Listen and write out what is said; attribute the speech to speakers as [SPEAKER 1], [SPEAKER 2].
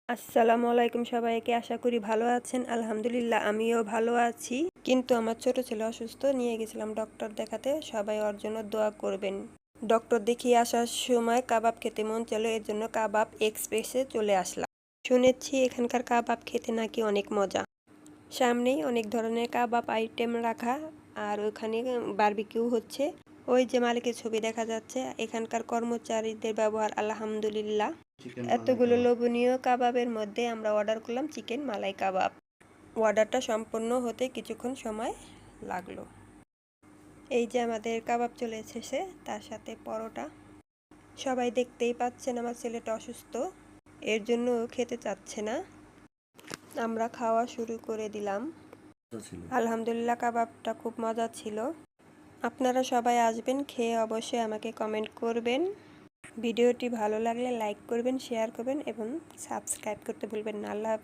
[SPEAKER 1] আসসালামু আলাইকুম সবাইকে, আশা করি ভালো আছেন। আলহামদুলিল্লাহ আমিও ভালো আছি। কিন্তু আমার ছোট ছেলে অসুস্থ, নিয়ে গেছিলাম ডক্টর দেখাতে। সবাই ওর জন্য দোয়া করবেন। ডক্টর দেখিয়ে আসার সময় কাবাব খেতে মন চাইলো, এর জন্য কাবাব এক্সপ্রেসে চলে আসলাম। শুনেছি এখানকার কাবাব খেতে নাকি অনেক মজা। সামনেই অনেক ধরনের কাবাব আইটেম রাখা, আর ওখানে বারবিকিউ হচ্ছে। ওই যে মালিকের ছবি দেখা যাচ্ছে। এখানকার কর্মচারীদের ব্যবহার আলহামদুলিল্লাহ। এতগুলো লোভনীয় কাবাবের মধ্যে আমরা অর্ডার করলাম চিকেন মালাই কাবাব। অর্ডারটা সম্পূর্ণ হতে কিছুক্ষণ সময় লাগলো। এই যে আমাদের কাবাব চলে এসেছে, তার সাথে পরোটা। সবাই দেখতেই পাচ্ছেন আমার ছেলেটা অসুস্থ, এর জন্য খেতে চাচ্ছে না। আমরা খাওয়া শুরু করে দিলাম। আলহামদুলিল্লাহ কাবাবটা খুব মজা ছিল। আপনারা সবাই আসবেন, খেয়ে অবশ্যই আমাকে কমেন্ট করবেন। ভিডিওটি ভালো লাগলে লাইক করবেন, শেয়ার করবেন এবং সাবস্ক্রাইব করতে ভুলবেন না। আল্লাহ হাফেজ।